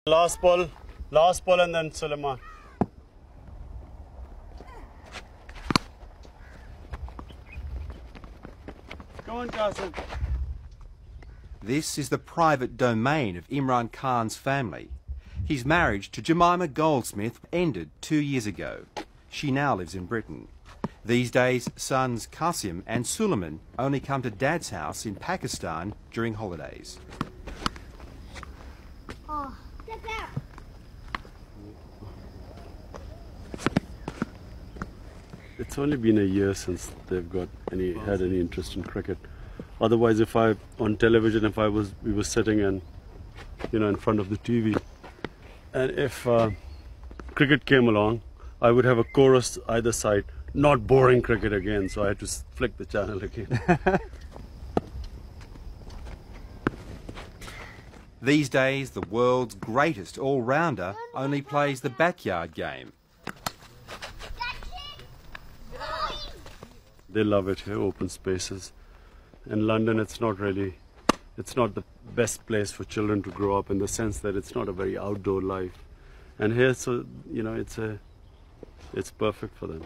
Last ball and then Suleiman. Come on, Qasim. This is the private domain of Imran Khan's family. His marriage to Jemima Goldsmith ended 2 years ago. She now lives in Britain. These days, sons Qasim and Suleiman only come to Dad's house in Pakistan during holidays. Oh, get there. It's only been a year since they've had any interest in cricket. Otherwise, on television, we were sitting in front of the TV, and if cricket came along, I would have a chorus either side, not boring cricket again, so I had to flick the channel again. These days, the world's greatest all-rounder only plays the backyard game. They love it here, open spaces. In London, it's not the best place for children to grow up, in the sense that it's not a very outdoor life. And here, so it's perfect for them.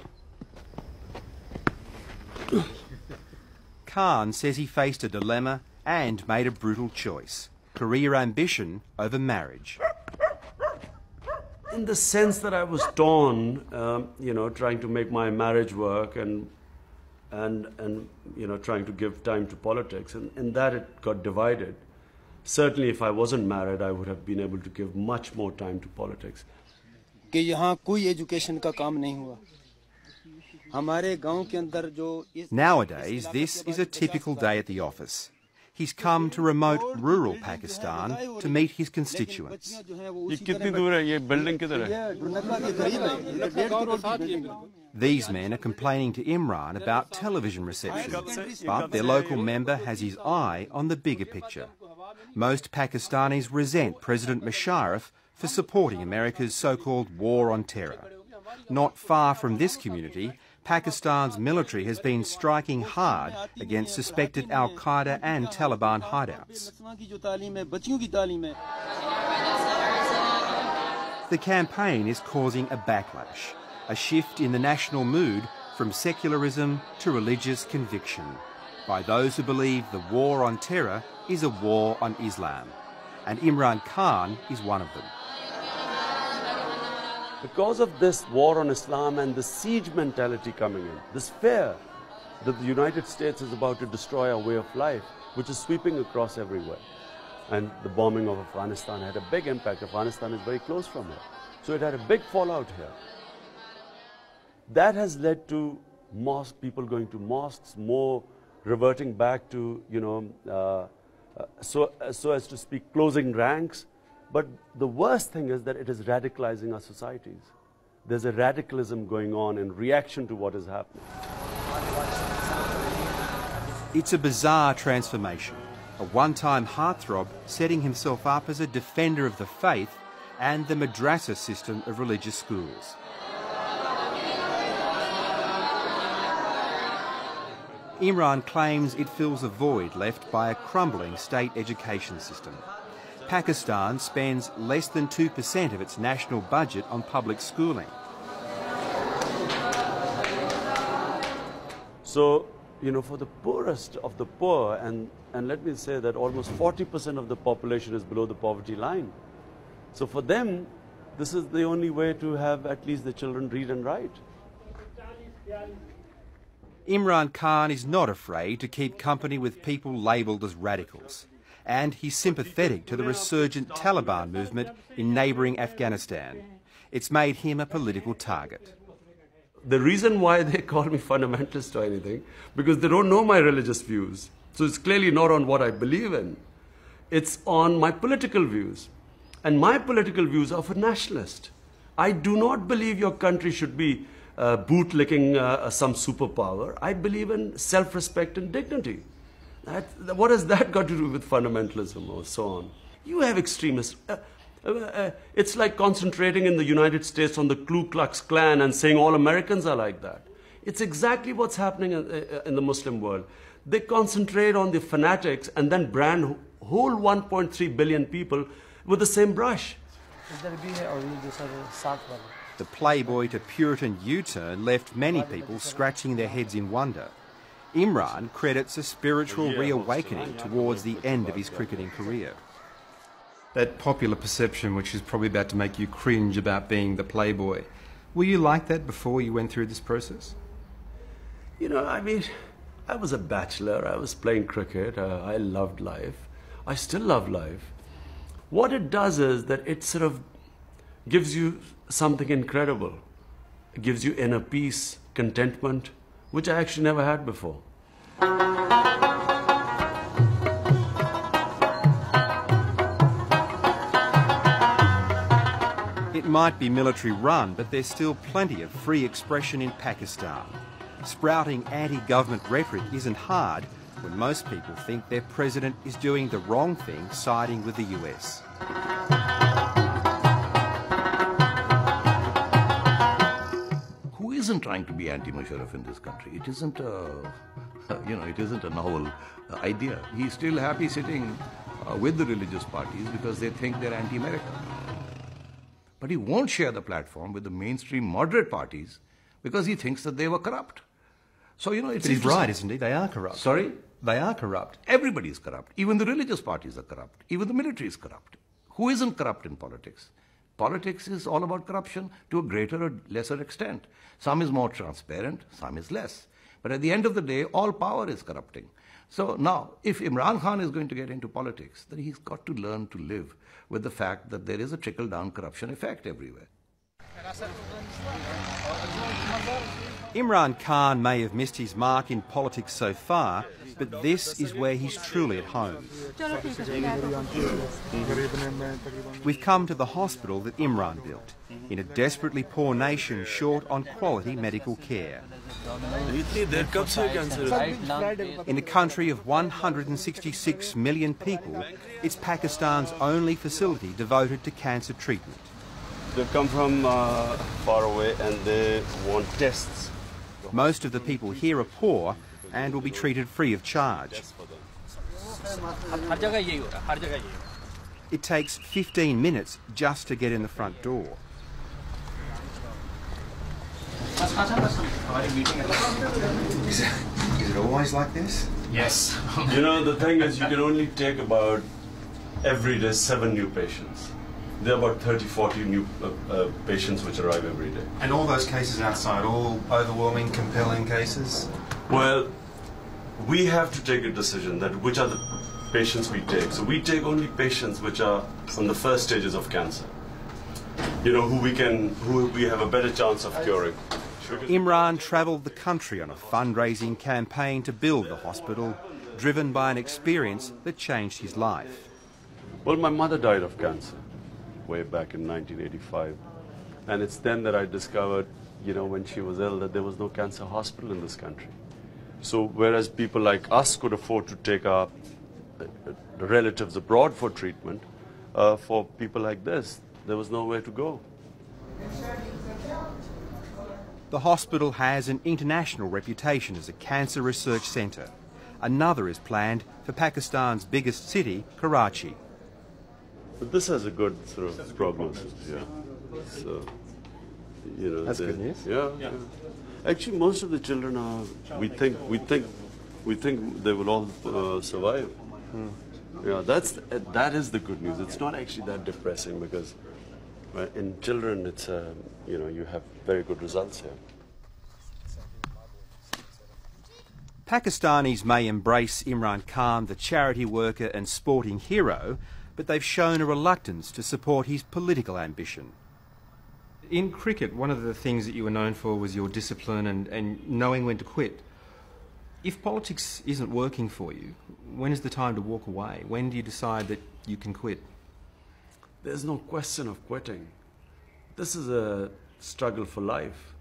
Khan says he faced a dilemma and made a brutal choice: career ambition over marriage. In the sense that I was torn, trying to make my marriage work and trying to give time to politics, and in that it got divided. Certainly, if I wasn't married, I would have been able to give much more time to politics. कि यहाँ कोई education का काम नहीं हुआ. हमारे गांव के अंदर जो Nowadays, this is a typical day at the office. He's come to remote rural Pakistan to meet his constituents. ये कितनी दूर है? ये बिल्डिंग किधर है? These men are complaining to Imran about television reception, but their local member has his eye on the bigger picture. Most Pakistanis resent President Musharraf for supporting America's so-called war on terror. Not far from this community, Pakistan's military has been striking hard against suspected Al-Qaeda and Taliban hideouts. The campaign is causing a backlash, a shift in the national mood from secularism to religious conviction, by those who believe the war on terror is a war on Islam, and Imran Khan is one of them. Because of this war on Islam and the siege mentality coming in, this fear that the United States is about to destroy our way of life, which is sweeping across everywhere. And the bombing of Afghanistan had a big impact. Afghanistan is very close from here. So it had a big fallout here. That has led to people going to mosques, more reverting back to, so as to speak, closing ranks. But the worst thing is that it is radicalizing our societies. There's a radicalism going on in reaction to what is happening. It's a bizarre transformation. A one-time heartthrob setting himself up as a defender of the faith and the madrasa system of religious schools. Imran claims it fills a void left by a crumbling state education system. Pakistan spends less than 2% of its national budget on public schooling. So, for the poorest of the poor, and let me say that almost 40% of the population is below the poverty line. So for them, this is the only way to have at least the children read and write. Imran Khan is not afraid to keep company with people labelled as radicals, and he's sympathetic to the resurgent Taliban movement in neighbouring Afghanistan. It's made him a political target. The reason why they call me fundamentalist or anything, because they don't know my religious views. So it's clearly not on what I believe in. It's on my political views. And my political views are for nationalist. I do not believe your country should be bootlicking some superpower. I believe in self-respect and dignity. What has that got to do with fundamentalism or so on? You have extremists. It's like concentrating in the United States on the Ku Klux Klan and saying all Americans are like that. It's exactly what's happening in the Muslim world. They concentrate on the fanatics and then brand whole 1.3 billion people with the same brush. The Playboy to Puritan U-turn left many people scratching their heads in wonder. Imran credits a spiritual reawakening towards the end of his cricketing career. That popular perception, which is probably about to make you cringe about being the Playboy, were you like that before you went through this process? You know, I mean, I was a bachelor, I was playing cricket, I loved life. I still love life. What it does is that it sort of gives you something incredible. It gives you inner peace, contentment, which I actually never had before. It might be military run, but there's still plenty of free expression in Pakistan. Sprouting anti-government rhetoric isn't hard when most people think their president is doing the wrong thing, siding with the US. Who isn't trying to be anti-Musharraf in this country? It isn't it isn't a novel idea. He's still happy sitting with the religious parties because they think they're anti-American. But he won't share the platform with the mainstream moderate parties because he thinks that they were corrupt. So, it's... But he's right, isn't he? They are corrupt. Sorry? They are corrupt. Everybody is corrupt. Even the religious parties are corrupt. Even the military is corrupt. Who isn't corrupt in politics? Politics is all about corruption to a greater or lesser extent. Some is more transparent, some is less. But at the end of the day, all power is corrupting. So now, if Imran Khan is going to get into politics, then he's got to learn to live with the fact that there is a trickle-down corruption effect everywhere. Imran Khan may have missed his mark in politics so far, but this is where he's truly at home. We've come to the hospital that Imran built, in a desperately poor nation short on quality medical care. In a country of 166 million people, it's Pakistan's only facility devoted to cancer treatment. They come from far away and they want tests. Most of the people here are poor and will be treated free of charge. It takes 15 minutes just to get in the front door. Is it always like this? Yes. The thing is, you can only take about every day 7 new patients. There are about 30, 40 new patients which arrive every day. And all those cases outside, all overwhelming, compelling cases? Well, we have to take a decision that which are the patients we take. So we take only patients which are on the first stages of cancer. Who we have a better chance of curing. Imran travelled the country on a fundraising campaign to build the hospital, driven by an experience that changed his life. Well, my mother died of cancer way back in 1985. And it's then that I discovered, when she was ill, that there was no cancer hospital in this country. So whereas people like us could afford to take our relatives abroad for treatment, for people like this, there was nowhere to go. The hospital has an international reputation as a cancer research centre. Another is planned for Pakistan's biggest city, Karachi. But this has a good sort of prognosis, yeah. So, that's good news. Yeah. Actually, most of the children are. We think they will all survive. Yeah, that is the good news. It's not actually that depressing because in children, it's you have very good results here. Pakistanis may embrace Imran Khan, the charity worker and sporting hero, but they've shown a reluctance to support his political ambition. In cricket, one of the things that you were known for was your discipline and knowing when to quit. If politics isn't working for you, when is the time to walk away? When do you decide that you can quit? There's no question of quitting. This is a struggle for life.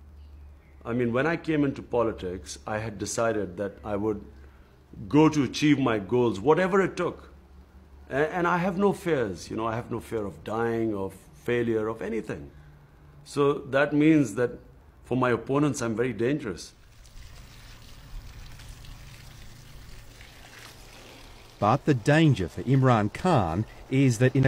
I mean, when I came into politics, I had decided that I would go to achieve my goals, whatever it took. And I have no fears, I have no fear of dying, of failure, of anything. So that means that for my opponents, I'm very dangerous. But the danger for Imran Khan is that in